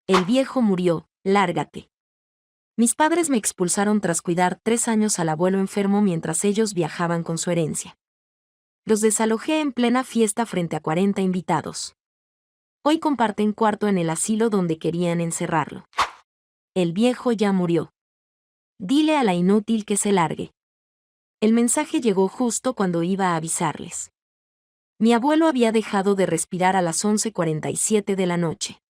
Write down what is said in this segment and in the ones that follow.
El viejo murió, lárgate. Mis padres me expulsaron tras cuidar 3 años al abuelo enfermo mientras ellos viajaban con su herencia. Los desalojé en plena fiesta frente a 40 invitados. Hoy comparten cuarto en el asilo donde querían encerrarlo. El viejo ya murió. Dile a la inútil que se largue. El mensaje llegó justo cuando iba a avisarles. Mi abuelo había dejado de respirar a las 11:47 de la noche.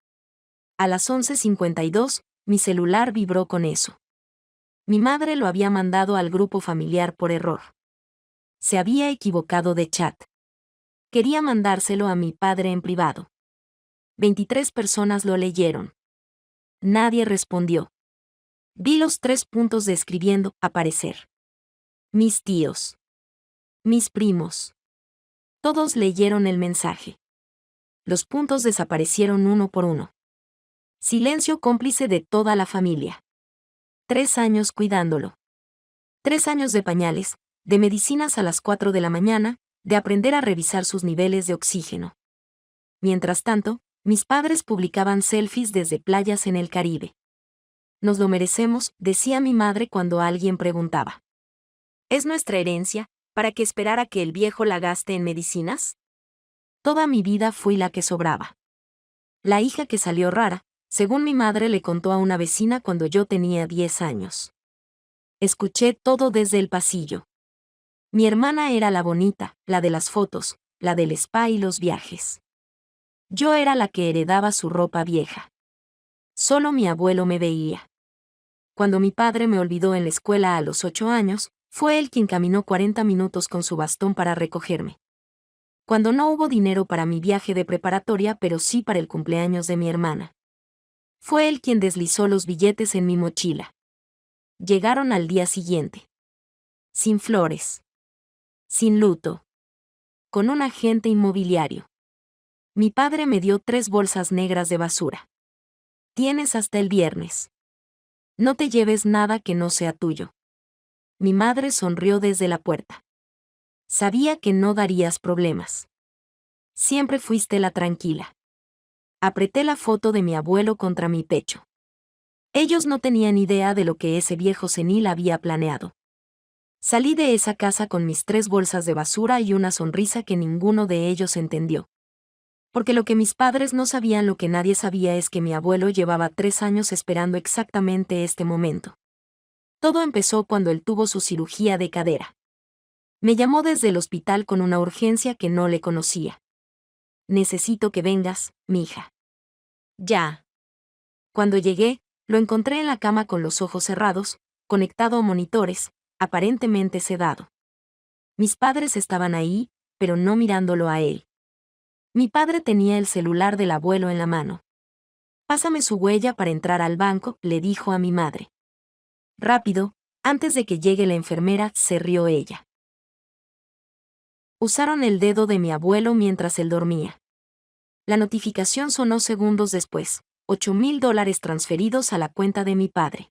A las 11:52, mi celular vibró con eso. Mi madre lo había mandado al grupo familiar por error. Se había equivocado de chat. Quería mandárselo a mi padre en privado. 23 personas lo leyeron. Nadie respondió. Vi los 3 puntos de escribiendo aparecer. Mis tíos. Mis primos. Todos leyeron el mensaje. Los puntos desaparecieron uno por uno. Silencio cómplice de toda la familia. 3 años cuidándolo. 3 años de pañales, de medicinas a las 4 de la mañana, de aprender a revisar sus niveles de oxígeno. Mientras tanto, mis padres publicaban selfies desde playas en el Caribe. Nos lo merecemos, decía mi madre cuando alguien preguntaba. ¿Es nuestra herencia, para qué esperar a que el viejo la gaste en medicinas? Toda mi vida fui la que sobraba. La hija que salió rara, según mi madre le contó a una vecina cuando yo tenía 10 años. Escuché todo desde el pasillo. Mi hermana era la bonita, la de las fotos, la del spa y los viajes. Yo era la que heredaba su ropa vieja. Solo mi abuelo me veía. Cuando mi padre me olvidó en la escuela a los 8 años, fue él quien caminó 40 minutos con su bastón para recogerme. Cuando no hubo dinero para mi viaje de preparatoria, pero sí para el cumpleaños de mi hermana. Fue él quien deslizó los billetes en mi mochila. Llegaron al día siguiente. Sin flores. Sin luto. Con un agente inmobiliario. Mi padre me dio 3 bolsas negras de basura. Tienes hasta el viernes. No te lleves nada que no sea tuyo. Mi madre sonrió desde la puerta. Sabía que no darías problemas. Siempre fuiste la tranquila. Apreté la foto de mi abuelo contra mi pecho. Ellos no tenían idea de lo que ese viejo senil había planeado. Salí de esa casa con mis 3 bolsas de basura y una sonrisa que ninguno de ellos entendió. Porque lo que mis padres no sabían, lo que nadie sabía, es que mi abuelo llevaba 3 años esperando exactamente este momento. Todo empezó cuando él tuvo su cirugía de cadera. Me llamó desde el hospital con una urgencia que no le conocía. Necesito que vengas, mija. Ya. Cuando llegué, lo encontré en la cama con los ojos cerrados, conectado a monitores, aparentemente sedado. Mis padres estaban ahí, pero no mirándolo a él. Mi padre tenía el celular del abuelo en la mano. Pásame su huella para entrar al banco, le dijo a mi madre. Rápido, antes de que llegue la enfermera, se rió ella. Usaron el dedo de mi abuelo mientras él dormía. La notificación sonó segundos después. $8,000 transferidos a la cuenta de mi padre.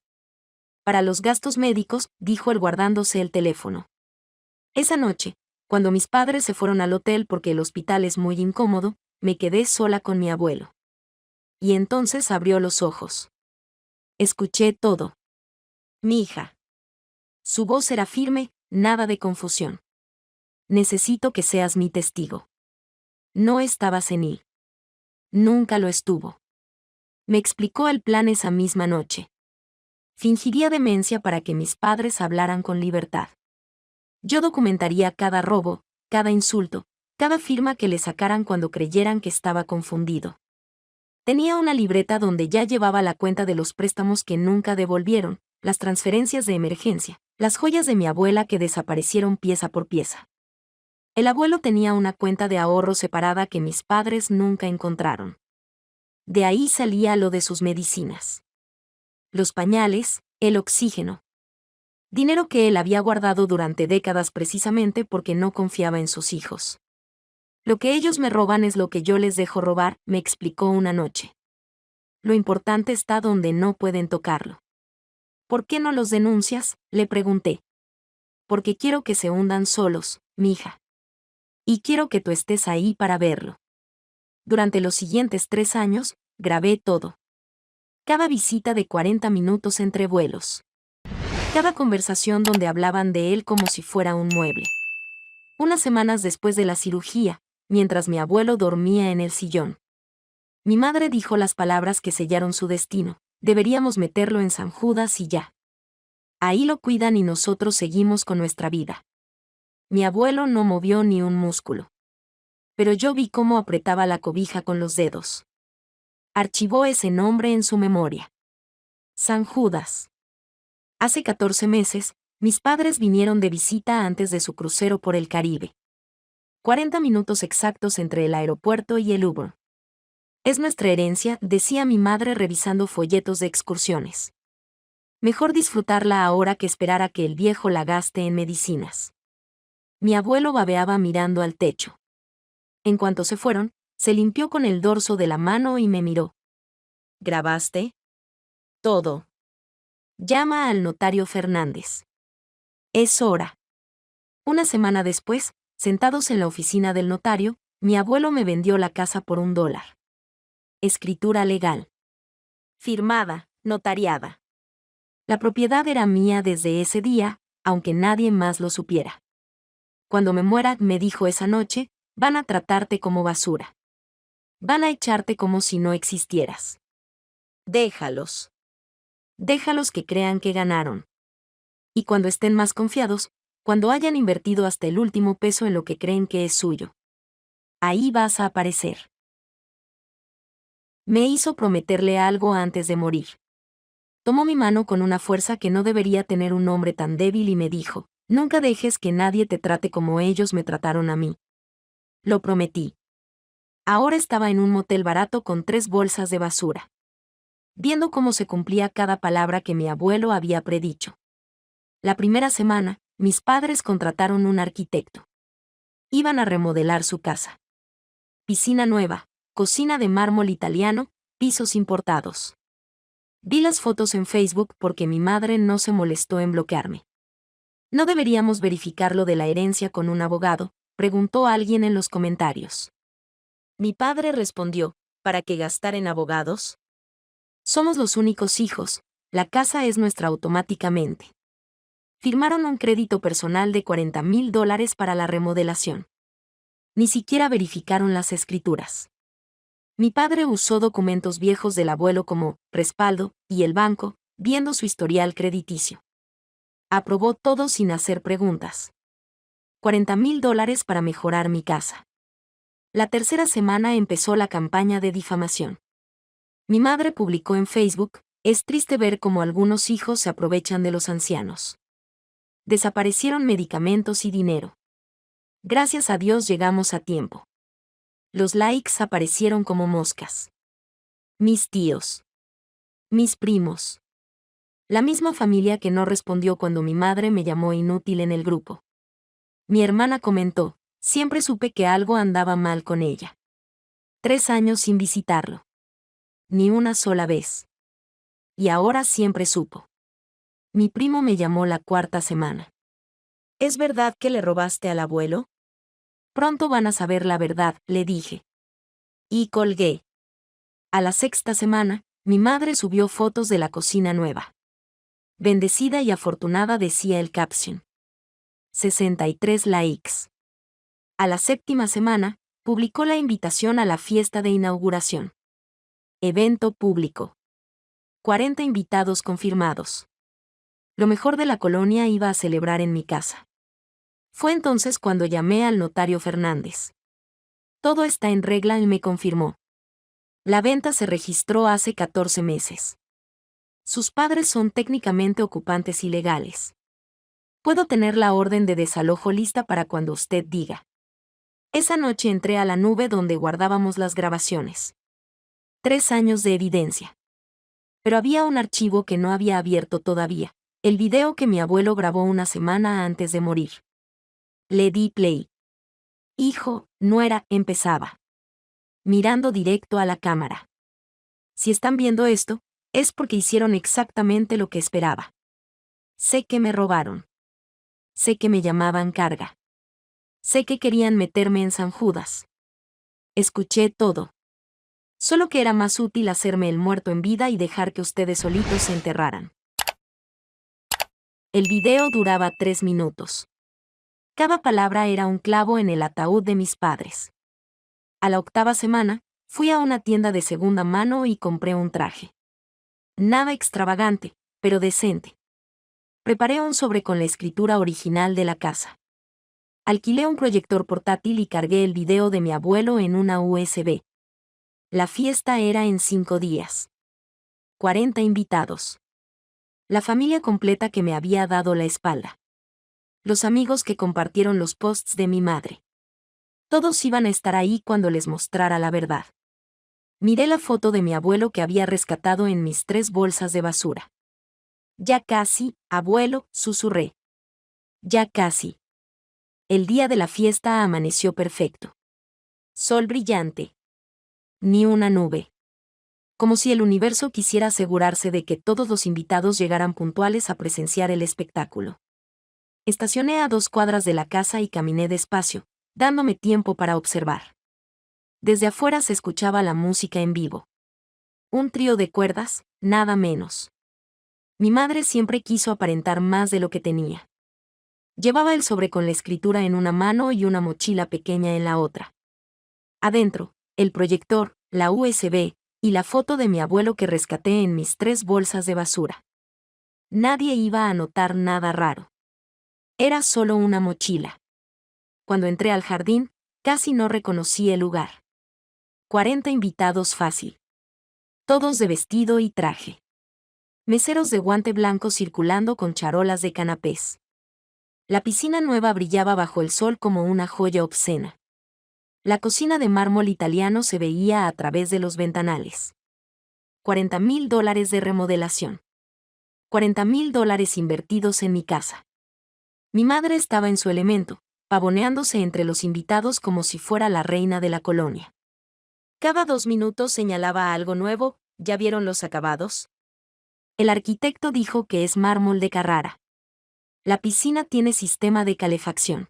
Para los gastos médicos, dijo él guardándose el teléfono. Esa noche, cuando mis padres se fueron al hotel porque el hospital es muy incómodo, me quedé sola con mi abuelo. Y entonces abrió los ojos. Escuché todo. Mi hija. Su voz era firme, nada de confusión. Necesito que seas mi testigo. No estaba senil. Nunca lo estuvo. Me explicó el plan esa misma noche. Fingiría demencia para que mis padres hablaran con libertad. Yo documentaría cada robo, cada insulto, cada firma que le sacaran cuando creyeran que estaba confundido. Tenía una libreta donde ya llevaba la cuenta de los préstamos que nunca devolvieron, las transferencias de emergencia, las joyas de mi abuela que desaparecieron pieza por pieza. El abuelo tenía una cuenta de ahorro separada que mis padres nunca encontraron. De ahí salía lo de sus medicinas. Los pañales, el oxígeno. Dinero que él había guardado durante décadas precisamente porque no confiaba en sus hijos. Lo que ellos me roban es lo que yo les dejo robar, me explicó una noche. Lo importante está donde no pueden tocarlo. ¿Por qué no los denuncias?, le pregunté. Porque quiero que se hundan solos, mija. Y quiero que tú estés ahí para verlo. Durante los siguientes 3 años, grabé todo. Cada visita de 40 minutos entre vuelos. Cada conversación donde hablaban de él como si fuera un mueble. Unas semanas después de la cirugía, mientras mi abuelo dormía en el sillón, mi madre dijo las palabras que sellaron su destino: deberíamos meterlo en San Judas y ya. Ahí lo cuidan y nosotros seguimos con nuestra vida. Mi abuelo no movió ni un músculo. Pero yo vi cómo apretaba la cobija con los dedos. Archivó ese nombre en su memoria. San Judas. Hace 14 meses, mis padres vinieron de visita antes de su crucero por el Caribe. 40 minutos exactos entre el aeropuerto y el Louvre. Es nuestra herencia, decía mi madre revisando folletos de excursiones. Mejor disfrutarla ahora que esperar a que el viejo la gaste en medicinas. Mi abuelo babeaba mirando al techo. En cuanto se fueron, se limpió con el dorso de la mano y me miró. ¿Grabaste? Todo. Llama al notario Fernández. Es hora. Una semana después, sentados en la oficina del notario, mi abuelo me vendió la casa por $1. Escritura legal. Firmada, notariada. La propiedad era mía desde ese día, aunque nadie más lo supiera. Cuando me muera, me dijo esa noche, van a tratarte como basura. Van a echarte como si no existieras. Déjalos. Déjalos que crean que ganaron. Y cuando estén más confiados, cuando hayan invertido hasta el último peso en lo que creen que es suyo, ahí vas a aparecer. Me hizo prometerle algo antes de morir. Tomó mi mano con una fuerza que no debería tener un hombre tan débil y me dijo: nunca dejes que nadie te trate como ellos me trataron a mí. Lo prometí. Ahora estaba en un motel barato con 3 bolsas de basura, viendo cómo se cumplía cada palabra que mi abuelo había predicho. La primera semana, mis padres contrataron un arquitecto. Iban a remodelar su casa. Piscina nueva, cocina de mármol italiano, pisos importados. Vi las fotos en Facebook porque mi madre no se molestó en bloquearme. ¿No deberíamos verificar lo de la herencia con un abogado?, preguntó alguien en los comentarios. Mi padre respondió: ¿para qué gastar en abogados? Somos los únicos hijos, la casa es nuestra automáticamente. Firmaron un crédito personal de $40,000 para la remodelación. Ni siquiera verificaron las escrituras. Mi padre usó documentos viejos del abuelo como respaldo, y el banco, viendo su historial crediticio. Aprobó todo sin hacer preguntas. $40,000 para mejorar mi casa. La tercera semana empezó la campaña de difamación. Mi madre publicó en Facebook: es triste ver cómo algunos hijos se aprovechan de los ancianos. Desaparecieron medicamentos y dinero. Gracias a Dios llegamos a tiempo. Los likes aparecieron como moscas. Mis tíos. Mis primos. La misma familia que no respondió cuando mi madre me llamó inútil en el grupo. Mi hermana comentó: siempre supe que algo andaba mal con ella. 3 años sin visitarlo. Ni una sola vez. Y ahora siempre supo. Mi primo me llamó la 4ª semana. ¿Es verdad que le robaste al abuelo? Pronto van a saber la verdad, le dije. Y colgué. A la 6ª semana, mi madre subió fotos de la cocina nueva. Bendecida y afortunada, decía el caption. 63 likes. A la 7ª semana, publicó la invitación a la fiesta de inauguración. Evento público. 40 invitados confirmados. Lo mejor de la colonia iba a celebrar en mi casa. Fue entonces cuando llamé al notario Fernández. Todo está en regla y me confirmó. La venta se registró hace 14 meses. Sus padres son técnicamente ocupantes ilegales. Puedo tener la orden de desalojo lista para cuando usted diga. Esa noche entré a la nube donde guardábamos las grabaciones. 3 años de evidencia. Pero había un archivo que no había abierto todavía, el video que mi abuelo grabó una semana antes de morir. Le di play. Hijo, nuera, empezaba. Mirando directo a la cámara. Si están viendo esto, es porque hicieron exactamente lo que esperaba. Sé que me robaron. Sé que me llamaban carga. Sé que querían meterme en San Judas. Escuché todo. Solo que era más útil hacerme el muerto en vida y dejar que ustedes solitos se enterraran. El video duraba 3 minutos. Cada palabra era un clavo en el ataúd de mis padres. A la 8ª semana, fui a una tienda de segunda mano y compré un traje. Nada extravagante, pero decente. Preparé un sobre con la escritura original de la casa. Alquilé un proyector portátil y cargué el video de mi abuelo en una USB. La fiesta era en 5 días. 40 invitados. La familia completa que me había dado la espalda. Los amigos que compartieron los posts de mi madre. Todos iban a estar ahí cuando les mostrara la verdad. Miré la foto de mi abuelo que había rescatado en mis 3 bolsas de basura. Ya casi, abuelo, susurré. Ya casi. El día de la fiesta amaneció perfecto. Sol brillante. Ni una nube. Como si el universo quisiera asegurarse de que todos los invitados llegaran puntuales a presenciar el espectáculo. Estacioné a 2 cuadras de la casa y caminé despacio, dándome tiempo para observar. Desde afuera se escuchaba la música en vivo. Un trío de cuerdas, nada menos. Mi madre siempre quiso aparentar más de lo que tenía. Llevaba el sobre con la escritura en una mano y una mochila pequeña en la otra. Adentro, el proyector, la USB, y la foto de mi abuelo que rescaté en mis 3 bolsas de basura. Nadie iba a notar nada raro. Era solo una mochila. Cuando entré al jardín, casi no reconocí el lugar. 40 invitados fácil. Todos de vestido y traje. Meseros de guante blanco circulando con charolas de canapés. La piscina nueva brillaba bajo el sol como una joya obscena. La cocina de mármol italiano se veía a través de los ventanales. $40,000 de remodelación. $40,000 invertidos en mi casa. Mi madre estaba en su elemento, pavoneándose entre los invitados como si fuera la reina de la colonia. Cada 2 minutos señalaba algo nuevo. ¿Ya vieron los acabados? El arquitecto dijo que es mármol de Carrara. La piscina tiene sistema de calefacción.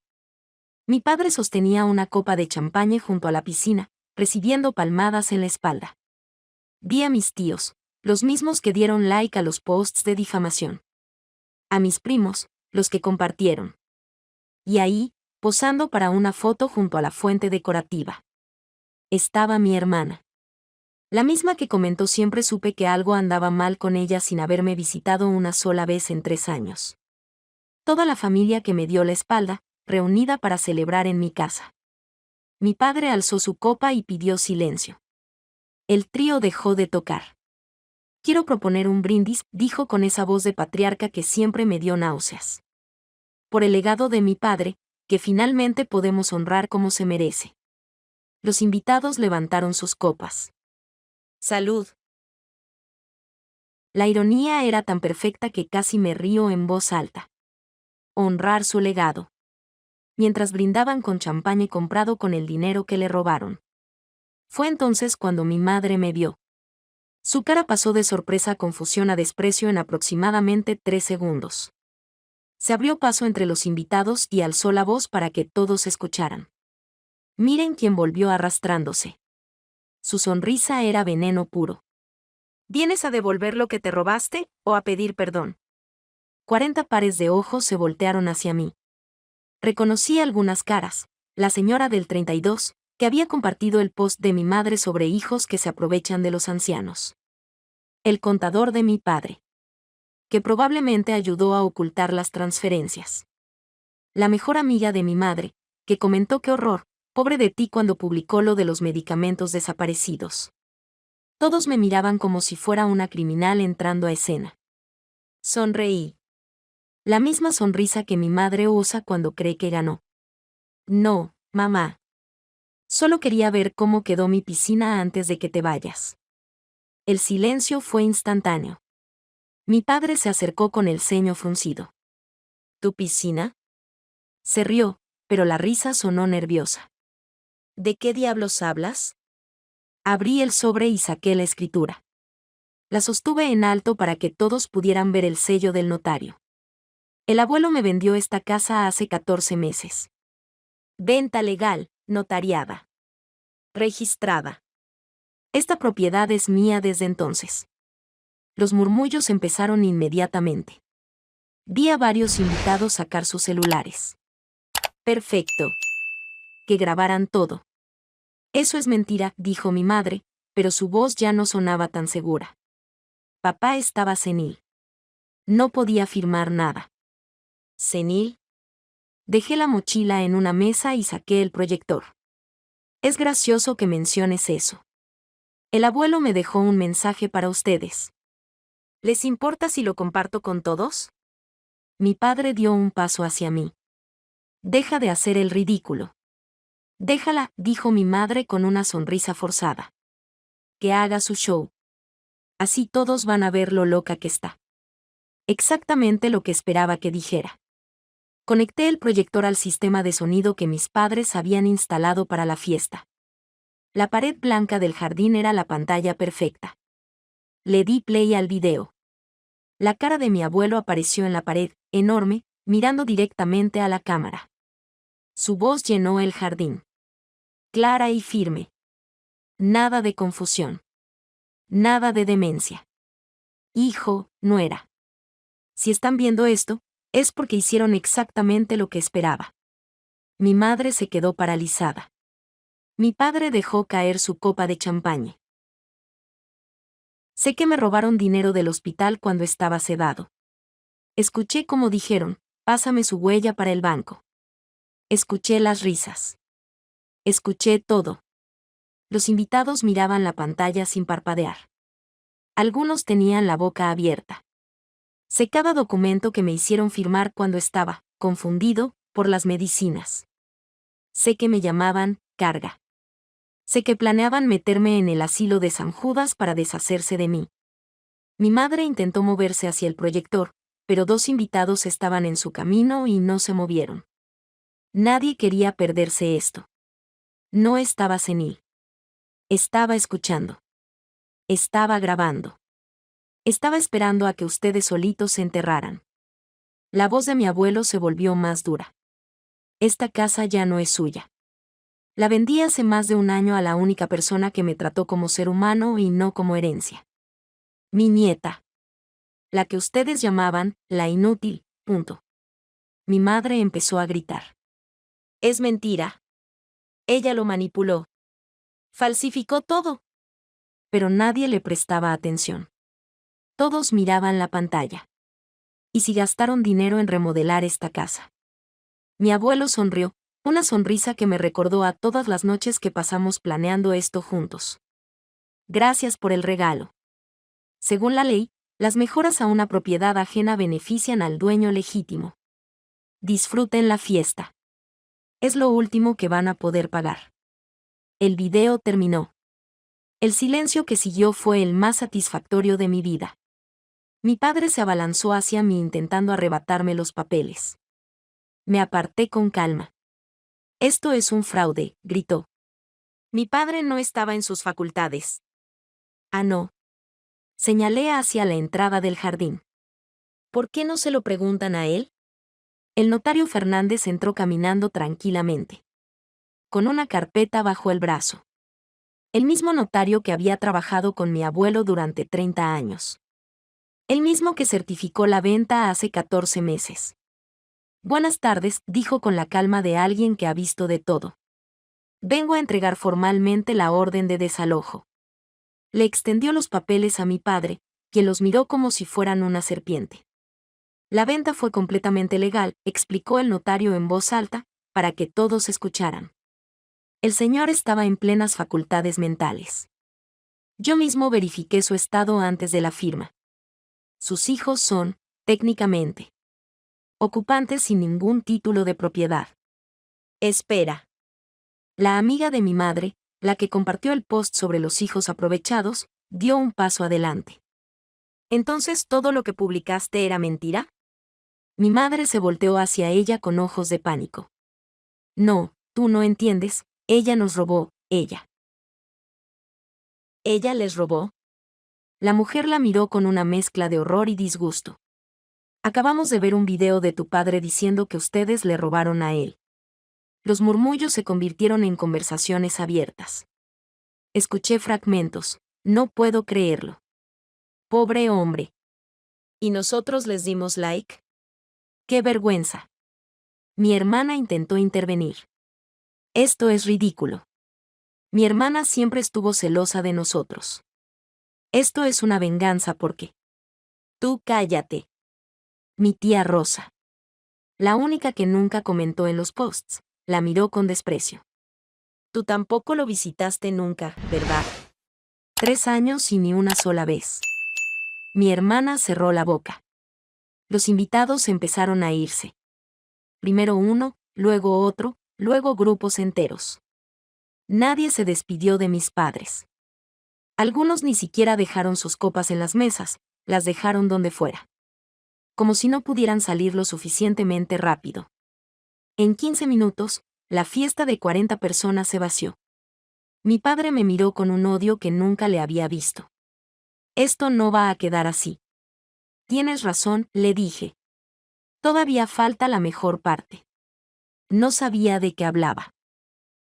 Mi padre sostenía una copa de champaña junto a la piscina, recibiendo palmadas en la espalda. Vi a mis tíos, los mismos que dieron like a los posts de difamación. A mis primos, los que compartieron. Y ahí, posando para una foto junto a la fuente decorativa. Estaba mi hermana. La misma que comentó siempre supe que algo andaba mal con ella sin haberme visitado una sola vez en 3 años. Toda la familia que me dio la espalda, reunida para celebrar en mi casa. Mi padre alzó su copa y pidió silencio. El trío dejó de tocar. Quiero proponer un brindis, dijo con esa voz de patriarca que siempre me dio náuseas. Por el legado de mi padre, que finalmente podemos honrar como se merece. Los invitados levantaron sus copas. Salud. La ironía era tan perfecta que casi me río en voz alta. Honrar su legado. Mientras brindaban con champaña comprado con el dinero que le robaron. Fue entonces cuando mi madre me vio. Su cara pasó de sorpresa a confusión a desprecio en aproximadamente 3 segundos. Se abrió paso entre los invitados y alzó la voz para que todos escucharan. Miren quién volvió arrastrándose. Su sonrisa era veneno puro. ¿Vienes a devolver lo que te robaste o a pedir perdón? 40 pares de ojos se voltearon hacia mí. Reconocí algunas caras. La señora del 32, que había compartido el post de mi madre sobre hijos que se aprovechan de los ancianos. El contador de mi padre, que probablemente ayudó a ocultar las transferencias. La mejor amiga de mi madre, que comentó qué horror, pobre de ti cuando publicó lo de los medicamentos desaparecidos. Todos me miraban como si fuera una criminal entrando a escena. Sonreí. La misma sonrisa que mi madre usa cuando cree que ganó. No, mamá. Solo quería ver cómo quedó mi piscina antes de que te vayas. El silencio fue instantáneo. Mi padre se acercó con el ceño fruncido. ¿Tu piscina? Se rió, pero la risa sonó nerviosa. ¿De qué diablos hablas? Abrí el sobre y saqué la escritura. La sostuve en alto para que todos pudieran ver el sello del notario. El abuelo me vendió esta casa hace 14 meses. Venta legal, notariada. Registrada. Esta propiedad es mía desde entonces. Los murmullos empezaron inmediatamente. Vi a varios invitados sacar sus celulares. Perfecto. Que grabaran todo. Eso es mentira, dijo mi madre, pero su voz ya no sonaba tan segura. Papá estaba senil. No podía afirmar nada. ¿Senil? Dejé la mochila en una mesa y saqué el proyector. Es gracioso que menciones eso. El abuelo me dejó un mensaje para ustedes. ¿Les importa si lo comparto con todos? Mi padre dio un paso hacia mí. Deja de hacer el ridículo. Déjala, dijo mi madre con una sonrisa forzada. Que haga su show. Así todos van a ver lo loca que está. Exactamente lo que esperaba que dijera. Conecté el proyector al sistema de sonido que mis padres habían instalado para la fiesta. La pared blanca del jardín era la pantalla perfecta. Le di play al video. La cara de mi abuelo apareció en la pared, enorme, mirando directamente a la cámara. Su voz llenó el jardín. Clara y firme. Nada de confusión. Nada de demencia. Hijo, nuera. Si están viendo esto, es porque hicieron exactamente lo que esperaba. Mi madre se quedó paralizada. Mi padre dejó caer su copa de champaña. Sé que me robaron dinero del hospital cuando estaba sedado. Escuché cómo dijeron, pásame su huella para el banco. Escuché las risas. Escuché todo. Los invitados miraban la pantalla sin parpadear. Algunos tenían la boca abierta. Sé cada documento que me hicieron firmar cuando estaba, confundido, por las medicinas. Sé que me llamaban, carga. Sé que planeaban meterme en el asilo de San Judas para deshacerse de mí. Mi madre intentó moverse hacia el proyector, pero dos invitados estaban en su camino y no se movieron. Nadie quería perderse esto. No estaba senil. Estaba escuchando. Estaba grabando. Estaba esperando a que ustedes solitos se enterraran. La voz de mi abuelo se volvió más dura. Esta casa ya no es suya. La vendí hace más de un año a la única persona que me trató como ser humano y no como herencia. Mi nieta. La que ustedes llamaban, la inútil, punto. Mi madre empezó a gritar. Es mentira. Ella lo manipuló. Falsificó todo. Pero nadie le prestaba atención. Todos miraban la pantalla. ¿Y si gastaron dinero en remodelar esta casa? Mi abuelo sonrió, una sonrisa que me recordó a todas las noches que pasamos planeando esto juntos. Gracias por el regalo. Según la ley, las mejoras a una propiedad ajena benefician al dueño legítimo. Disfruten la fiesta. Es lo último que van a poder pagar. El video terminó. El silencio que siguió fue el más satisfactorio de mi vida. Mi padre se abalanzó hacia mí intentando arrebatarme los papeles. Me aparté con calma. Esto es un fraude, gritó. Mi padre no estaba en sus facultades. Ah, no. Señalé hacia la entrada del jardín. ¿Por qué no se lo preguntan a él? El notario Fernández entró caminando tranquilamente, con una carpeta bajo el brazo. El mismo notario que había trabajado con mi abuelo durante 30 años. El mismo que certificó la venta hace 14 meses. Buenas tardes, dijo con la calma de alguien que ha visto de todo. Vengo a entregar formalmente la orden de desalojo. Le extendió los papeles a mi padre, quien los miró como si fueran una serpiente. La venta fue completamente legal, explicó el notario en voz alta, para que todos escucharan. El señor estaba en plenas facultades mentales. Yo mismo verifiqué su estado antes de la firma. Sus hijos son, técnicamente, ocupantes sin ningún título de propiedad. Espera. La amiga de mi madre, la que compartió el post sobre los hijos aprovechados, dio un paso adelante. ¿Entonces todo lo que publicaste era mentira? Mi madre se volteó hacia ella con ojos de pánico. No, tú no entiendes, ella nos robó, ella. ¿Ella les robó? La mujer la miró con una mezcla de horror y disgusto. Acabamos de ver un video de tu padre diciendo que ustedes le robaron a él. Los murmullos se convirtieron en conversaciones abiertas. Escuché fragmentos. No puedo creerlo. Pobre hombre. ¿Y nosotros les dimos like? ¡Qué vergüenza! Mi hermana intentó intervenir. Esto es ridículo. Mi hermana siempre estuvo celosa de nosotros. Esto es una venganza porque... Tú cállate. Mi tía Rosa. La única que nunca comentó en los posts, la miró con desprecio. Tú tampoco lo visitaste nunca, ¿verdad? 3 años y ni una sola vez. Mi hermana cerró la boca. Los invitados empezaron a irse. Primero uno, luego otro, luego grupos enteros. Nadie se despidió de mis padres. Algunos ni siquiera dejaron sus copas en las mesas, las dejaron donde fuera. Como si no pudieran salir lo suficientemente rápido. En 15 minutos, la fiesta de 40 personas se vació. Mi padre me miró con un odio que nunca le había visto. Esto no va a quedar así. Tienes razón, le dije. Todavía falta la mejor parte. No sabía de qué hablaba.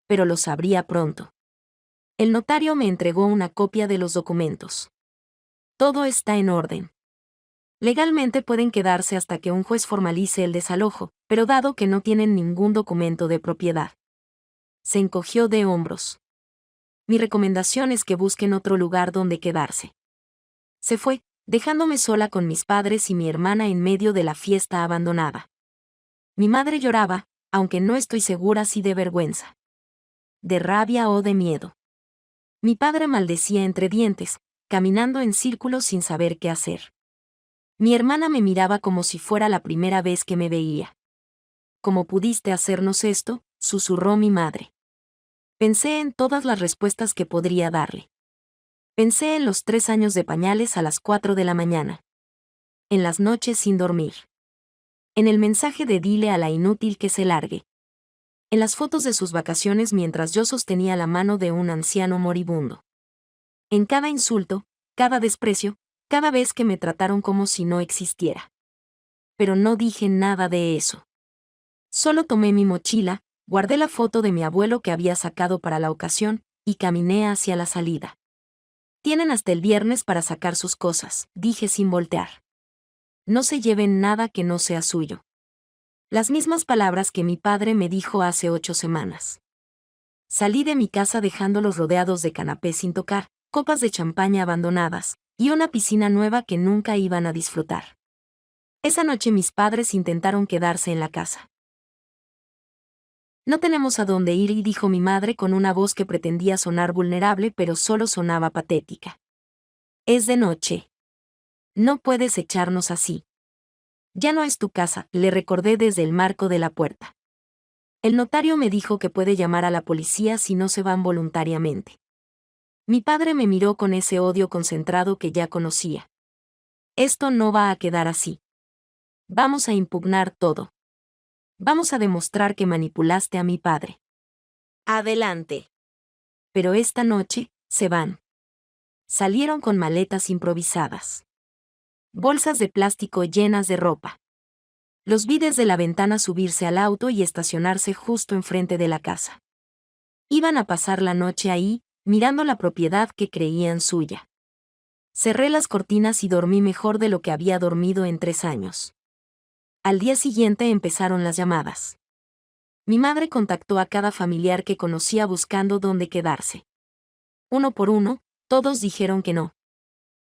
Pero lo sabría pronto. El notario me entregó una copia de los documentos. Todo está en orden. Legalmente pueden quedarse hasta que un juez formalice el desalojo, pero dado que no tienen ningún documento de propiedad. Se encogió de hombros. Mi recomendación es que busquen otro lugar donde quedarse. Se fue, dejándome sola con mis padres y mi hermana en medio de la fiesta abandonada. Mi madre lloraba, aunque no estoy segura si de vergüenza. De rabia o de miedo. Mi padre maldecía entre dientes, caminando en círculos sin saber qué hacer. Mi hermana me miraba como si fuera la primera vez que me veía. ¿Cómo pudiste hacernos esto?, susurró mi madre. Pensé en todas las respuestas que podría darle. Pensé en los 3 años de pañales a las 4 de la mañana. En las noches sin dormir. En el mensaje de dile a la inútil que se largue. En las fotos de sus vacaciones mientras yo sostenía la mano de un anciano moribundo. En cada insulto, cada desprecio, cada vez que me trataron como si no existiera. Pero no dije nada de eso. Solo tomé mi mochila, guardé la foto de mi abuelo que había sacado para la ocasión, y caminé hacia la salida. Tienen hasta el viernes para sacar sus cosas, dije sin voltear. No se lleven nada que no sea suyo. Las mismas palabras que mi padre me dijo hace 8 semanas. Salí de mi casa dejándolos rodeados de canapés sin tocar, copas de champaña abandonadas, y una piscina nueva que nunca iban a disfrutar. Esa noche mis padres intentaron quedarse en la casa. No tenemos a dónde ir, y dijo mi madre con una voz que pretendía sonar vulnerable pero solo sonaba patética. Es de noche. No puedes echarnos así. Ya no es tu casa, le recordé desde el marco de la puerta. El notario me dijo que puede llamar a la policía si no se van voluntariamente. Mi padre me miró con ese odio concentrado que ya conocía. Esto no va a quedar así. Vamos a impugnar todo. Vamos a demostrar que manipulaste a mi padre. Adelante. Pero esta noche, se van. Salieron con maletas improvisadas. Bolsas de plástico llenas de ropa. Los vi desde la ventana subirse al auto y estacionarse justo enfrente de la casa. Iban a pasar la noche ahí, mirando la propiedad que creían suya. Cerré las cortinas y dormí mejor de lo que había dormido en 3 años. Al día siguiente empezaron las llamadas. Mi madre contactó a cada familiar que conocía buscando dónde quedarse. Uno por uno, todos dijeron que no.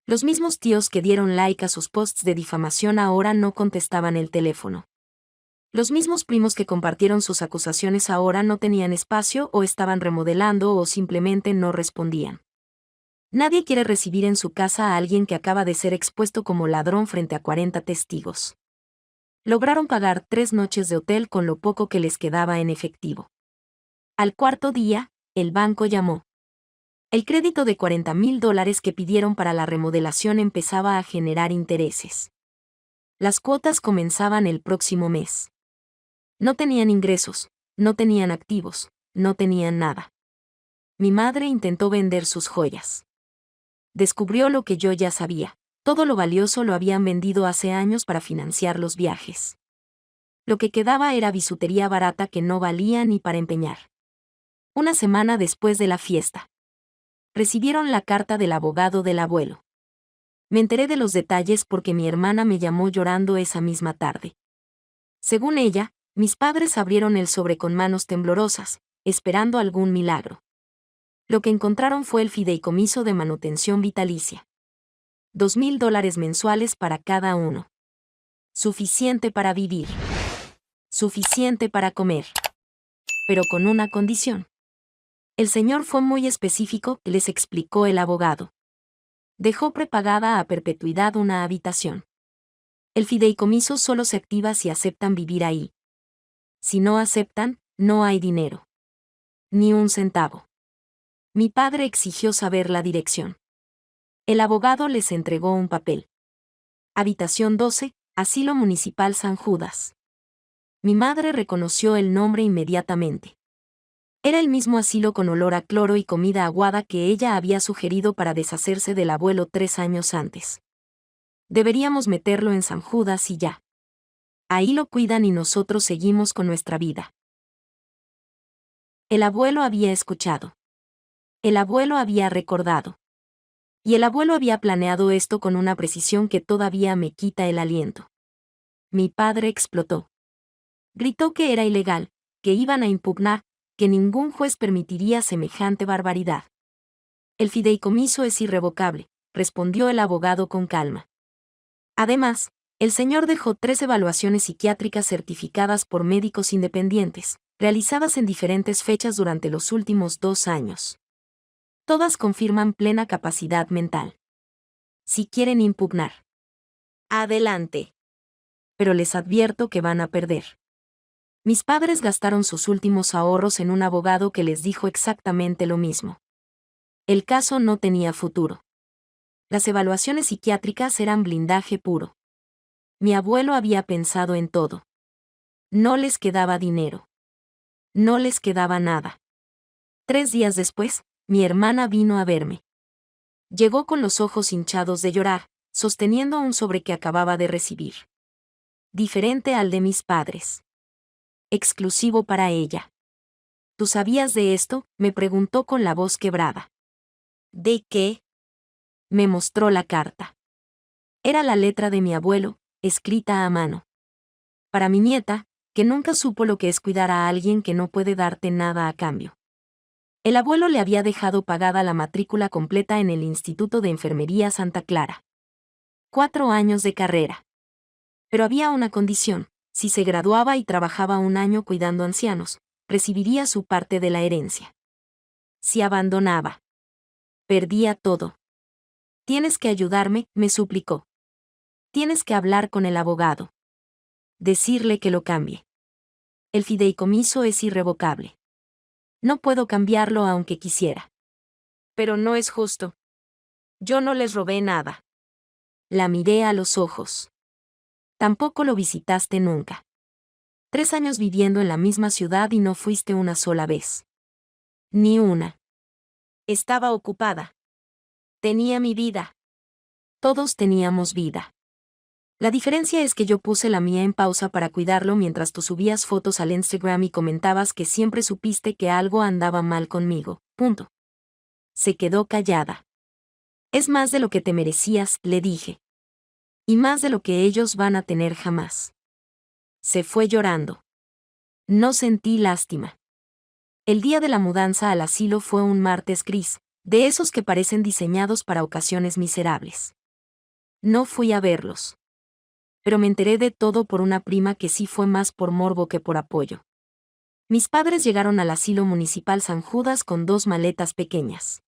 Los mismos tíos que dieron like a sus posts de difamación ahora no contestaban el teléfono. Los mismos primos que compartieron sus acusaciones ahora no tenían espacio o estaban remodelando o simplemente no respondían. Nadie quiere recibir en su casa a alguien que acaba de ser expuesto como ladrón frente a 40 testigos. Lograron pagar 3 noches de hotel con lo poco que les quedaba en efectivo. Al 4.º día, el banco llamó. El crédito de $40,000 que pidieron para la remodelación empezaba a generar intereses. Las cuotas comenzaban el próximo mes. No tenían ingresos, no tenían activos, no tenían nada. Mi madre intentó vender sus joyas. Descubrió lo que yo ya sabía. Todo lo valioso lo habían vendido hace años para financiar los viajes. Lo que quedaba era bisutería barata que no valía ni para empeñar. Una semana después de la fiesta. recibieron la carta del abogado del abuelo. Me enteré de los detalles porque mi hermana me llamó llorando esa misma tarde. Según ella, mis padres abrieron el sobre con manos temblorosas, esperando algún milagro. Lo que encontraron fue el fideicomiso de manutención vitalicia. $2,000 mensuales para cada uno. Suficiente para vivir. Suficiente para comer. Pero con una condición. El señor fue muy específico, les explicó el abogado. Dejó prepagada a perpetuidad una habitación. El fideicomiso solo se activa si aceptan vivir ahí. Si no aceptan, no hay dinero. Ni un centavo. Mi padre exigió saber la dirección. El abogado les entregó un papel. Habitación 12, Asilo Municipal San Judas. Mi madre reconoció el nombre inmediatamente. Era el mismo asilo con olor a cloro y comida aguada que ella había sugerido para deshacerse del abuelo 3 años antes. Deberíamos meterlo en San Judas y ya. Ahí lo cuidan y nosotros seguimos con nuestra vida. El abuelo había escuchado. El abuelo había recordado. Y el abuelo había planeado esto con una precisión que todavía me quita el aliento. Mi padre explotó. Gritó que era ilegal, que iban a impugnar, que ningún juez permitiría semejante barbaridad. El fideicomiso es irrevocable, respondió el abogado con calma. Además, el señor dejó 3 evaluaciones psiquiátricas certificadas por médicos independientes, realizadas en diferentes fechas durante los últimos 2 años. Todas confirman plena capacidad mental. Si quieren impugnar, adelante. Pero les advierto que van a perder. Mis padres gastaron sus últimos ahorros en un abogado que les dijo exactamente lo mismo. El caso no tenía futuro. Las evaluaciones psiquiátricas eran blindaje puro. Mi abuelo había pensado en todo. No les quedaba dinero. No les quedaba nada. 3 días después, mi hermana vino a verme. Llegó con los ojos hinchados de llorar, sosteniendo un sobre que acababa de recibir. Diferente al de mis padres. Exclusivo para ella. ¿Tú sabías de esto?, me preguntó con la voz quebrada. ¿De qué? Me mostró la carta. Era la letra de mi abuelo, escrita a mano. Para mi nieta, que nunca supo lo que es cuidar a alguien que no puede darte nada a cambio. El abuelo le había dejado pagada la matrícula completa en el Instituto de Enfermería Santa Clara. 4 años de carrera. Pero había una condición: si se graduaba y trabajaba 1 año cuidando ancianos, recibiría su parte de la herencia. Si abandonaba, perdía todo. Tienes que ayudarme, me suplicó. Tienes que hablar con el abogado. Decirle que lo cambie. El fideicomiso es irrevocable. No puedo cambiarlo aunque quisiera. Pero no es justo. Yo no les robé nada. La miré a los ojos. Tampoco lo visitaste nunca. 3 años viviendo en la misma ciudad y no fuiste una sola vez. Ni una. Estaba ocupada. Tenía mi vida. Todos teníamos vida. La diferencia es que yo puse la mía en pausa para cuidarlo mientras tú subías fotos al Instagram y comentabas que siempre supiste que algo andaba mal conmigo. Punto. Se quedó callada. Es más de lo que te merecías, le dije. Y más de lo que ellos van a tener jamás. Se fue llorando. No sentí lástima. El día de la mudanza al asilo fue un martes gris, de esos que parecen diseñados para ocasiones miserables. No fui a verlos. Pero me enteré de todo por una prima que sí fue más por morbo que por apoyo. Mis padres llegaron al asilo municipal San Judas con 2 maletas pequeñas.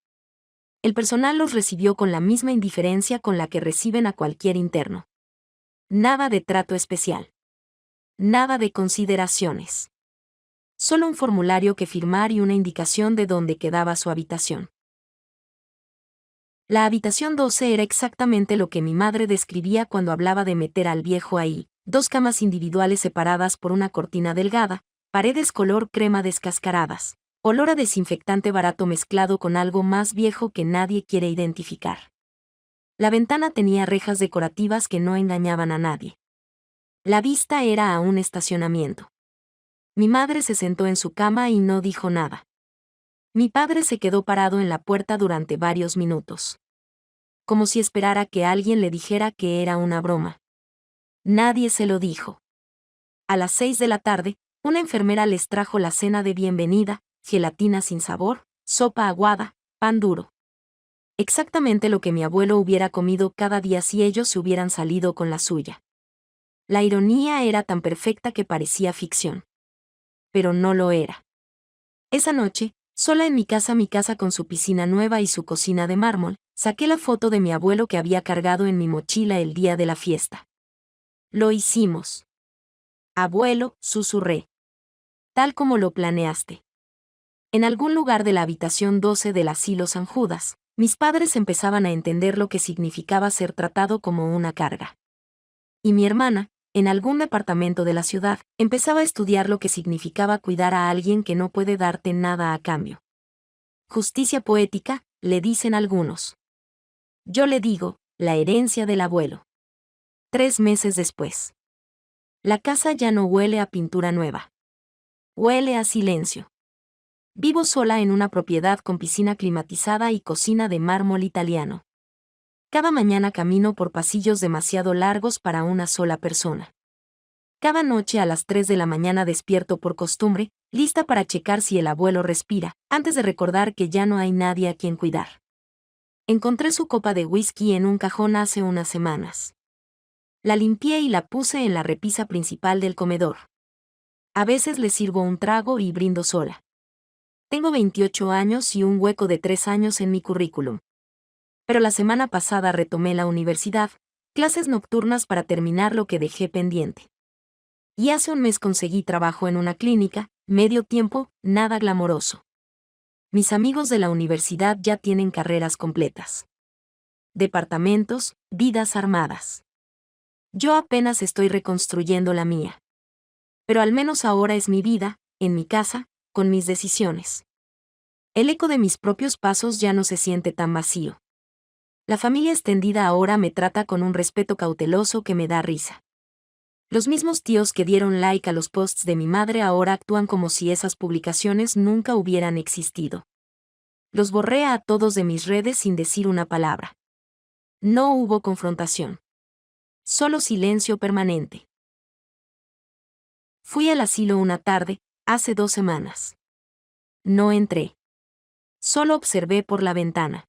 El personal los recibió con la misma indiferencia con la que reciben a cualquier interno. Nada de trato especial. Nada de consideraciones. Solo un formulario que firmar y una indicación de dónde quedaba su habitación. La habitación 12 era exactamente lo que mi madre describía cuando hablaba de meter al viejo ahí: 2 camas individuales separadas por una cortina delgada, paredes color crema descascaradas, olor a desinfectante barato mezclado con algo más viejo que nadie quiere identificar. La ventana tenía rejas decorativas que no engañaban a nadie. La vista era a un estacionamiento. Mi madre se sentó en su cama y no dijo nada. Mi padre se quedó parado en la puerta durante varios minutos. Como si esperara que alguien le dijera que era una broma. Nadie se lo dijo. A las 6 de la tarde, una enfermera les trajo la cena de bienvenida, gelatina sin sabor, sopa aguada, pan duro. Exactamente lo que mi abuelo hubiera comido cada día si ellos se hubieran salido con la suya. La ironía era tan perfecta que parecía ficción. Pero no lo era. Esa noche, sola en mi casa con su piscina nueva y su cocina de mármol, saqué la foto de mi abuelo que había cargado en mi mochila el día de la fiesta. Lo hicimos. Abuelo, susurré. Tal como lo planeaste. En algún lugar de la habitación 12 del asilo San Judas, mis padres empezaban a entender lo que significaba ser tratado como una carga. Y mi hermana, en algún departamento de la ciudad, empezaba a estudiar lo que significaba cuidar a alguien que no puede darte nada a cambio. Justicia poética, le dicen algunos. Yo le digo, la herencia del abuelo. 3 meses después. La casa ya no huele a pintura nueva. Huele a silencio. Vivo sola en una propiedad con piscina climatizada y cocina de mármol italiano. Cada mañana camino por pasillos demasiado largos para una sola persona. Cada noche a las 3 de la mañana despierto por costumbre, lista para checar si el abuelo respira, antes de recordar que ya no hay nadie a quien cuidar. Encontré su copa de whisky en un cajón hace unas semanas. La limpié y la puse en la repisa principal del comedor. A veces le sirvo un trago y brindo sola. Tengo 28 años y un hueco de 3 años en mi currículum. Pero la semana pasada retomé la universidad, clases nocturnas para terminar lo que dejé pendiente. Y hace un mes conseguí trabajo en una clínica, medio tiempo, nada glamoroso. Mis amigos de la universidad ya tienen carreras completas. Departamentos, vidas armadas. Yo apenas estoy reconstruyendo la mía. Pero al menos ahora es mi vida, en mi casa, con mis decisiones. El eco de mis propios pasos ya no se siente tan vacío. La familia extendida ahora me trata con un respeto cauteloso que me da risa. Los mismos tíos que dieron like a los posts de mi madre ahora actúan como si esas publicaciones nunca hubieran existido. Los borré a todos de mis redes sin decir una palabra. No hubo confrontación. Solo silencio permanente. Fui al asilo una tarde, hace 2 semanas. No entré. Solo observé por la ventana.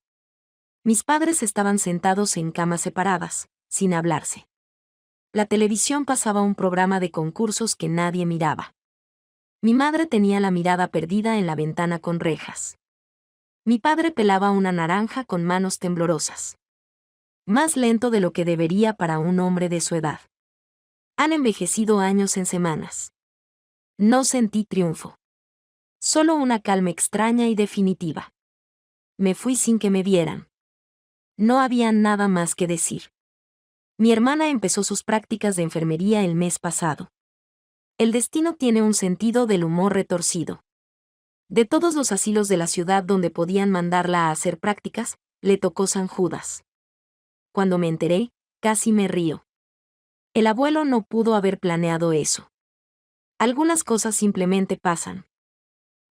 Mis padres estaban sentados en camas separadas, sin hablarse. La televisión pasaba un programa de concursos que nadie miraba. Mi madre tenía la mirada perdida en la ventana con rejas. Mi padre pelaba una naranja con manos temblorosas. Más lento de lo que debería para un hombre de su edad. Han envejecido años en semanas. No sentí triunfo. Solo una calma extraña y definitiva. Me fui sin que me vieran. No había nada más que decir. Mi hermana empezó sus prácticas de enfermería el mes pasado. El destino tiene un sentido del humor retorcido. De todos los asilos de la ciudad donde podían mandarla a hacer prácticas, le tocó San Judas. Cuando me enteré, casi me río. El abuelo no pudo haber planeado eso. Algunas cosas simplemente pasan.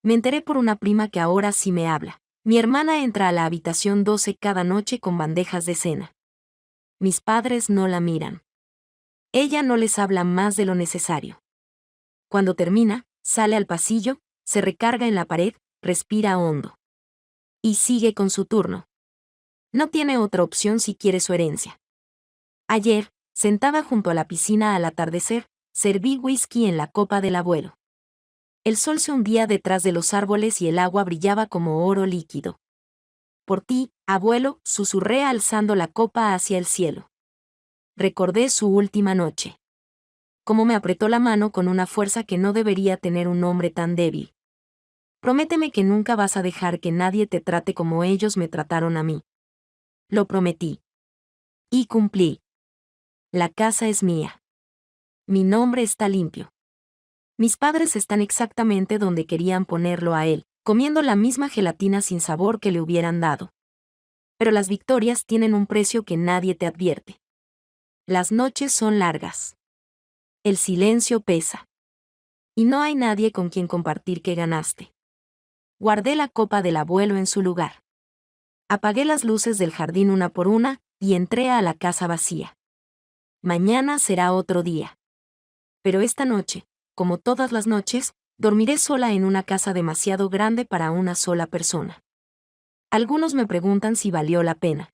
Me enteré por una prima que ahora sí me habla. Mi hermana entra a la habitación 12 cada noche con bandejas de cena. Mis padres no la miran. Ella no les habla más de lo necesario. Cuando termina, sale al pasillo, se recarga en la pared, respira hondo. Y sigue con su turno. No tiene otra opción si quiere su herencia. Ayer, sentada junto a la piscina al atardecer, serví whisky en la copa del abuelo. El sol se hundía detrás de los árboles y el agua brillaba como oro líquido. Por ti, abuelo, susurré alzando la copa hacia el cielo. Recordé su última noche. Cómo me apretó la mano con una fuerza que no debería tener un hombre tan débil. Prométeme que nunca vas a dejar que nadie te trate como ellos me trataron a mí. Lo prometí. Y cumplí. La casa es mía. Mi nombre está limpio. Mis padres están exactamente donde querían ponerlo a él, comiendo la misma gelatina sin sabor que le hubieran dado. Pero las victorias tienen un precio que nadie te advierte. Las noches son largas. El silencio pesa. Y no hay nadie con quien compartir que ganaste. Guardé la copa del abuelo en su lugar. Apagué las luces del jardín una por una y entré a la casa vacía. Mañana será otro día. Pero esta noche, como todas las noches, dormiré sola en una casa demasiado grande para una sola persona. Algunos me preguntan si valió la pena.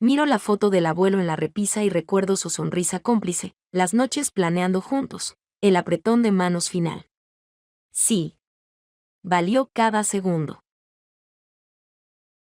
Miro la foto del abuelo en la repisa y recuerdo su sonrisa cómplice, las noches planeando juntos, el apretón de manos final. Sí. Valió cada segundo.